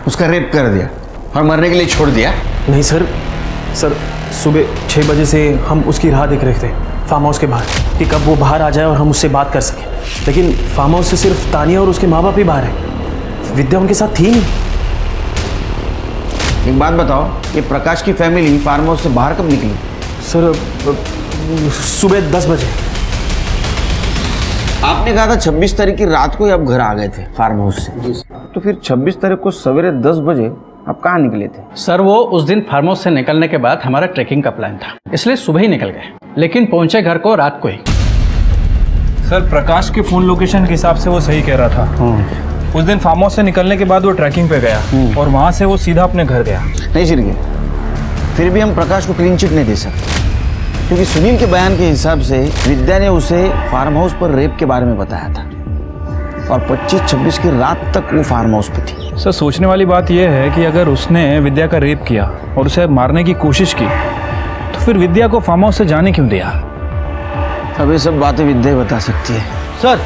उसका रेप कर दिया और मरने के लिए छोड़ दिया? नहीं सर सुबह 6 बजे से हम उसकी राह देख रहे थे फार्म हाउस के बाहर कि कब वो बाहर आ जाए और हम उससे बात कर सकें। लेकिन फार्म हाउस से सिर्फ तानिया और उसके माँ बाप ही बाहर है, विद्या उनके साथ थी नहीं। एक बात बताओ, ये प्रकाश की फैमिली फार्म हाउस से बाहर कब निकली? सर सुबह 10 बजे। आपने कहा था 26 तारीख की रात को ही आप घर आ गए थे फार्म हाउस से, तो फिर 26 तारीख को सवेरे 10 बजे आप कहाँ निकले थे? सर वो उस दिन फार्म हाउस से निकलने के बाद हमारा ट्रैकिंग का प्लान था, इसलिए सुबह ही निकल गए, लेकिन पहुंचे घर को रात को ही। सर प्रकाश के फोन लोकेशन के हिसाब से वो सही कह रहा था। उस दिन फार्म हाउस से निकलने के बाद वो ट्रैकिंग पे गया और वहाँ से वो सीधा अपने घर गया। नहीं शिरके, फिर भी हम प्रकाश को क्लीन चिट नहीं दे सकते, क्योंकि सुनील के बयान के हिसाब से विद्या ने उसे फार्म हाउस पर रेप के बारे में बताया था और 25-26 की रात तक वो फार्म हाउस पे थी। सर सोचने वाली बात यह है कि अगर उसने विद्या का रेप किया और उसे मारने की कोशिश की तो फिर विद्या को फार्म हाउस से जाने क्यों दिया? अब ये सब बातें विद्या बता सकती है। सर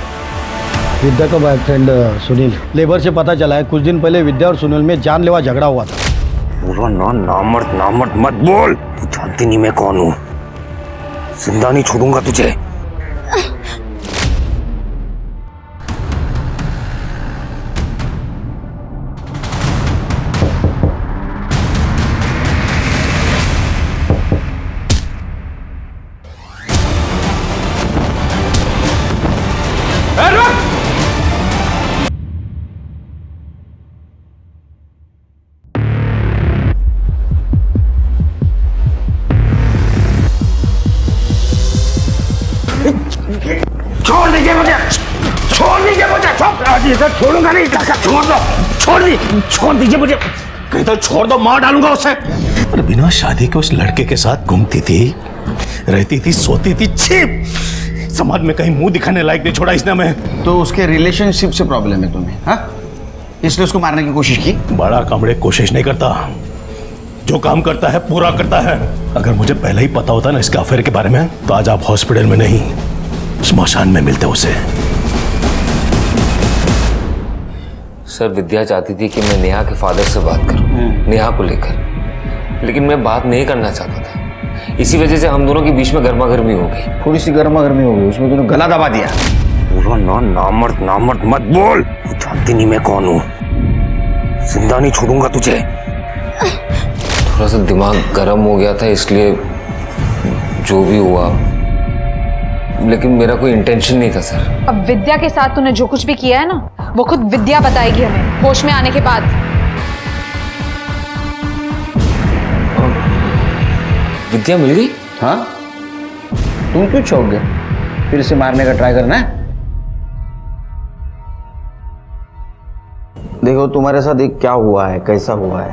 विद्या का बॉयफ्रेंड सुनील, लेबर से पता चला है कुछ दिन पहले विद्या और सुनील में जानलेवा झगड़ा हुआ था। बोलो ना, नामर्द मत बोल, तू जानती नहीं मैं कौन हूँ। जिंदा नहीं छोड़ूंगा तुझे। छोड़ दीजिए मुझे, छोड़ दीजिए मुझे, छोड़ूंगा नहीं, छोड़ दो, छोड़ दीजिए मुझे, कहीं तो छोड़ दो, मार डालूंगा उसे। पर बिना शादी के उस लड़के के साथ घूमती थी, रहती थी, सोती थी, छी। समाज में कहीं मुंह दिखाने लायक नहीं छोड़ा इसने हमें। तो उसके रिलेशनशिप से प्रॉब्लम है तुम्हें, हाँ? इसलिए उसको मारने की कोशिश की? बड़ा कामड़े कोशिश नहीं करता, जो काम करता है पूरा करता है। अगर मुझे पहले ही पता होता ना इसके अफेयर के बारे में, तो आज आप हॉस्पिटल में नहीं, स्मशान में मिलते उसे। सर, विद्या चाहती थी कि मैं नेहा के फादर से बात करूं, नेहा को लेकर, लेकिन मैं बात नहीं करना चाहता था। इसी वजह से हम दोनों के बीच में गर्मा गर्मी हो गई। थोड़ी सी गर्मा गर्मी हो गई, उसमें तूने गला दबा दिया। बोलो ना, नामर्द मत बोल। तू जानती नहीं मैं कौन हूं, जिंदा नहीं छोड़ूंगा तुझे। थोड़ा सा दिमाग गर्म हो गया था, इसलिए जो भी हुआ, लेकिन मेरा कोई इंटेंशन नहीं था सर। अब विद्या के साथ तूने जो कुछ भी किया है ना, वो खुद विद्या बताएगी हमें होश में आने के बाद। विद्या मिल गई? हाँ, तुम क्यों चौंक गए? फिर से मारने का ट्राई करना है? देखो तुम्हारे साथ एक क्या हुआ है, कैसा हुआ है,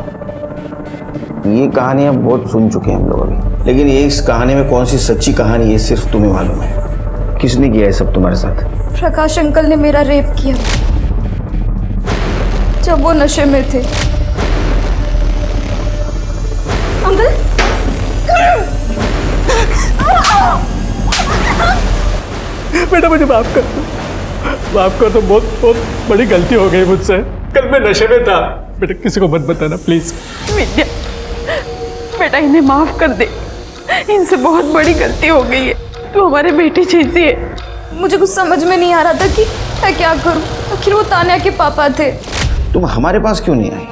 ये कहानियां बहुत सुन चुके हैं हम लोग अभी, लेकिन ये इस कहानी में कौन सी सच्ची कहानी है सिर्फ तुम्हें मालूम है। किसने किया है सब तुम्हारे साथ? प्रकाश अंकल ने मेरा रेप किया जब वो नशे में थे। अंकल, बेटा मुझे माफ कर दो, बहुत बड़ी गलती हो गई मुझसे। कल मैं नशे में था। बेटा किसी को मत बताना प्लीज। विद्या, बेटा इन्हें माफ कर दे, इनसे बहुत बड़ी गलती हो गई है। तू हमारे बेटी जैसी है। मुझे कुछ समझ में नहीं आ रहा था कि मैं क्या करूं। आखिर वो तान्या के पापा थे। तुम हमारे पास क्यों नहीं आई?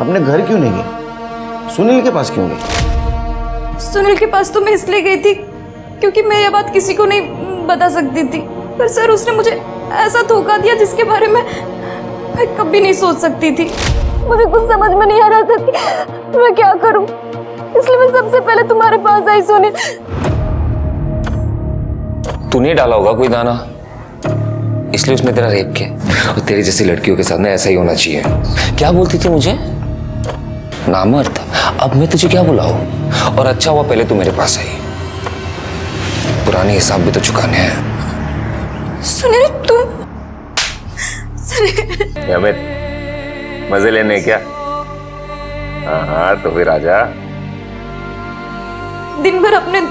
अपने घर क्यों नहीं गई? सुनील के पास क्यों गई? सुनील के पास तो मैं इसलिए गई थी क्योंकि मैं ये बात किसी को नहीं बता सकती थी, पर सर उसने मुझे ऐसा धोखा दिया जिसके बारे में मैं कभी नहीं सोच सकती थी। मुझे कुछ समझ में नहीं आ रहा था कि मैं क्या करूं, इसलिए मैं सबसे पहले तुम्हारे पास आई। सुनील, तूने डाला होगा कोई दाना, इसलिए उसने तेरा रेप किया। और तेरी जैसी लड़कियों के साथ ना ऐसा ही होना चाहिए। क्या बोलती थी मुझे? नामर्द। अब मैं तुझे क्या बुलाऊं? और अच्छा हुआ पहले तू मेरे पास आई, पुराने हिसाब भी तो चुकाने हैं। सुनील तुम अमित, मजे लेने क्या? हाँ तो फिर आजा। दिन भर अपने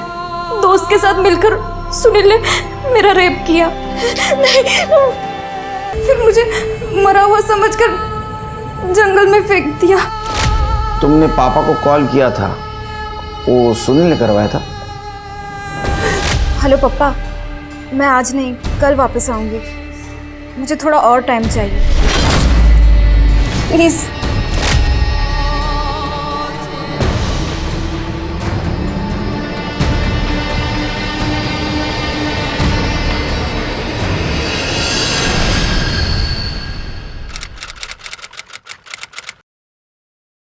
दोस्त के साथ मिलकर सुनील ने मेरा रेप किया। नहीं, फिर मुझे मरा हुआ समझकर जंगल में फेंक दिया। तुमने पापा को कॉल किया था, वो सुनील ने करवाया था? हेलो पापा, मैं आज नहीं कल वापस आऊंगी। मुझे थोड़ा और टाइम चाहिए प्लीज।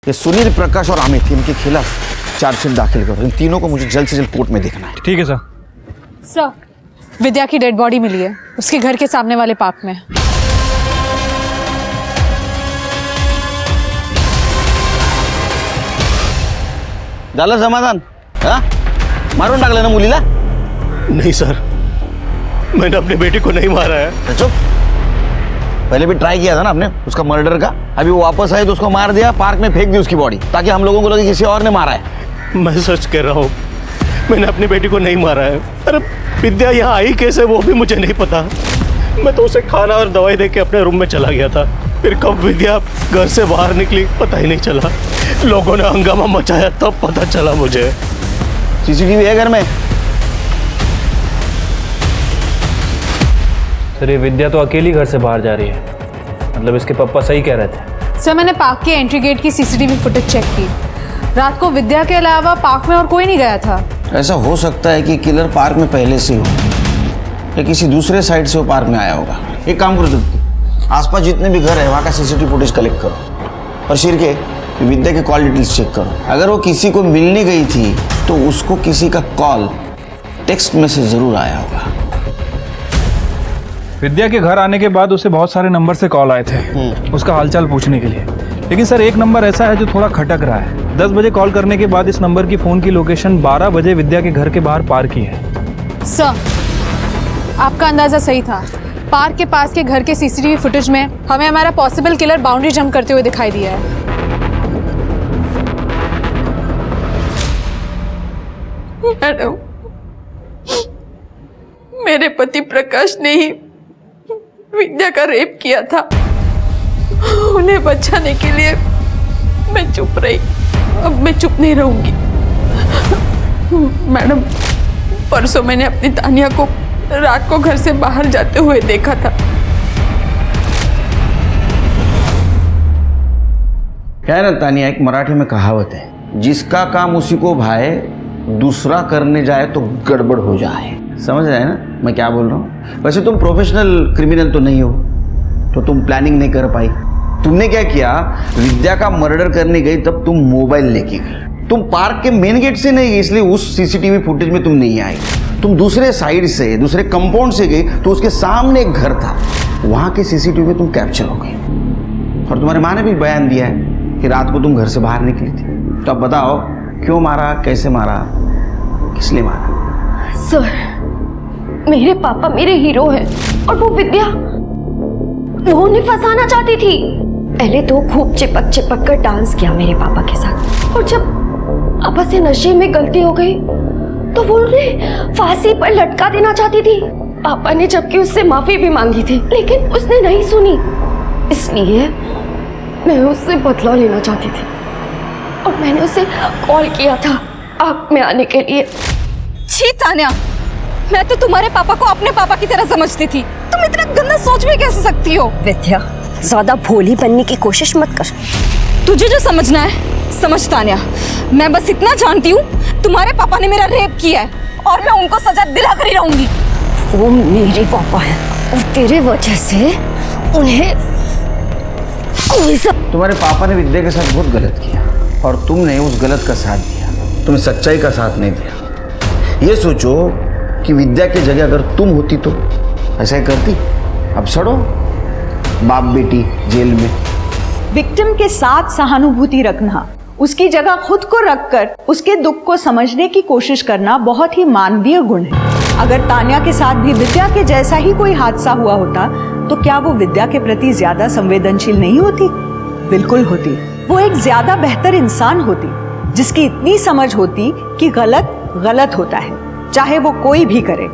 ये सुनील, प्रकाश और अमित, इनके खिलाफ चार्जशीट दाखिल करो। इन तीनों को मुझे जल्द से जल्द कोर्ट में देखना है। ठीक है सर। सर, विद्या की डेड बॉडी मिली है, उसके घर के सामने वाले पार्क में। झालं समाधान? हाँ, मारून टाकलं ना मुलीला? नहीं सर, मैंने अपनी बेटी को नहीं मारा है। चुप। पहले भी ट्राई किया था ना आपने उसका मर्डर का। अभी वो वापस आए तो उसको मार दिया, पार्क में फेंक दी उसकी बॉडी, ताकि हम लोगों को लगे किसी और ने मारा है। मैं सच कह रहा हूँ, मैंने अपनी बेटी को नहीं मारा है। अरे विद्या यहाँ आई कैसे वो भी मुझे नहीं पता। मैं तो उसे खाना और दवाई दे के अपने रूम में चला गया था। फिर कब विद्या घर से बाहर निकली पता ही नहीं चला। लोगों ने हंगामा मचाया तब पता चला मुझे। सीसीटीवी है घर में? सर ये विद्या तो अकेली घर से बाहर जा रही है, मतलब इसके पापा सही कह रहे थे। सर मैंने पार्क के एंट्री गेट की सीसीटीवी फुटेज चेक की। रात को विद्या के अलावा पार्क में और कोई नहीं गया था। ऐसा हो सकता है कि किलर पार्क में पहले से हो या किसी दूसरे साइड से वो पार्क में आया होगा। एक काम करो दीप्ति, आसपास जितने भी घर है वहाँ का सीसीटीवी फुटेज कलेक्ट करो और शिरके विद्या के कॉल डिटेल्स चेक करो। अगर वो किसी को मिलने गई थी तो उसको किसी का कॉल टेक्स्ट मैसेज जरूर आया होगा। विद्या के घर आने के बाद उसे बहुत सारे नंबर से कॉल आए थे उसका हालचाल पूछने के लिए, लेकिन सर एक नंबर ऐसा है जो थोड़ा खटक रहा है। 10 बजे कॉल करने के बाद इस नंबर की फ़ोन की लोकेशन 12 बजे विद्या के घर के बाहर पार की है। सर आपका अंदाज़ा सही था। पार्क के पास के घर के सीसीटीवी फुटेज में हमें हमारा पॉसिबल किलर बाउंड्री जंप करते हुए दिखाई दिया है। मैडम, मेरे पति प्रकाश ने ही विद्या का रेप किया था। उन्हें बचाने के लिए मैं चुप रही, अब मैं चुप नहीं रहूंगी। मैडम, परसों मैंने अपनी तानिया को रात को घर से बाहर जाते हुए देखा था। क्या है ना तानिया, एक मराठी में कहावत है, जिसका काम उसी को भाए दूसरा करने जाए तो गड़बड़ हो जाए। समझ रहे हैं ना मैं क्या बोल रहा हूँ? वैसे तुम प्रोफेशनल क्रिमिनल तो नहीं हो, तो तुम प्लानिंग नहीं कर पाई। तुमने क्या किया, विद्या का मर्डर करने गई तब तुम मोबाइल लेके गई। तुम पार्क के मेन गेट से नहीं गई, इसलिए उस सीसीटीवी फुटेज में तुम नहीं आई। तुम दूसरे साइड से, दूसरे कंपाउंड से गई, तो उसके सामने एक घर था, वहाँ के सीसीटीवी में तुम कैप्चर हो गई। और तुम्हारे माँ ने भी बयान दिया है कि रात को तुम घर से बाहर निकली थी। तो अब बताओ क्यों मारा, कैसे मारा, किस लिए मारा? सर, मेरे पापा मेरे हीरो हैं और वो विद्या, वो उन्हें फंसाना चाहती थी। पहले तो खूब चिपक चिपक कर डांस किया मेरे पापा के साथ, और जब पापा से नशे में गलती हो गई तो वो उन्हें फांसी पर लटका देना चाहती थी। पापा ने जबकि उससे माफी भी मांगी थी, लेकिन उसने नहीं सुनी। इसलिए मैं उससे बदला लेना चाहती थी और मैंने उसे कॉल किया था आग में आने के लिए। छी तान्या, मैं तो तुम्हारे पापा को अपने पापा की तरह समझती थी। तुम इतना गंदा सोच भी कैसे सकती हो? विद्या, ज्यादा भोली बनने की कोशिश मत कर। तुझे जो समझना है समझ तान्या, मैं बस इतना जानती हूँ, तुम्हारे पापा ने मेरा रेप किया है और मैं उनको सजा दिला कर ही रहूंगी। वो मेरे पापा है और तेरे वजह से उन्हें कोई सब। तुम्हारे पापा ने विद्या के साथ बहुत गलत किया और तुमने उस गलत का साथ दिया, तुमने सच्चाई का साथ नहीं दिया। ये सोचो कि विद्या की जगह अगर तुम होती तो ऐसा ही करती। अब सड़ो बाप बेटी जेल में। विक्टिम के साथ सहानुभूति रखना, उसकी जगह खुद को रखकर उसके दुख को समझने की कोशिश करना बहुत ही मानवीय गुण है। अगर तान्या के साथ भी विद्या के जैसा ही कोई हादसा हुआ होता तो क्या वो विद्या के प्रति ज्यादा संवेदनशील नहीं होती? बिल्कुल होती। वो एक ज्यादा बेहतर इंसान होती, जिसकी इतनी समझ होती कि गलत गलत होता है, चाहे वो कोई भी करे।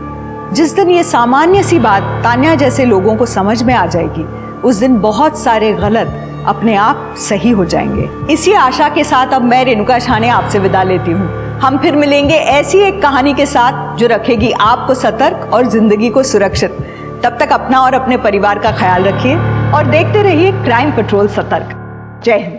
जिस दिन ये सामान्य सी बात तान्या जैसे लोगों को समझ में आ जाएगी, उस दिन बहुत सारे गलत अपने आप सही हो जाएंगे। इसी आशा के साथ अब मैं रेणुका छाने आपसे विदा लेती हूँ। हम फिर मिलेंगे ऐसी एक कहानी के साथ जो रखेगी आपको सतर्क और जिंदगी को सुरक्षित। तब तक अपना और अपने परिवार का ख्याल रखिए और देखते रहिए क्राइम पेट्रोल सतर्क। जय हिंद।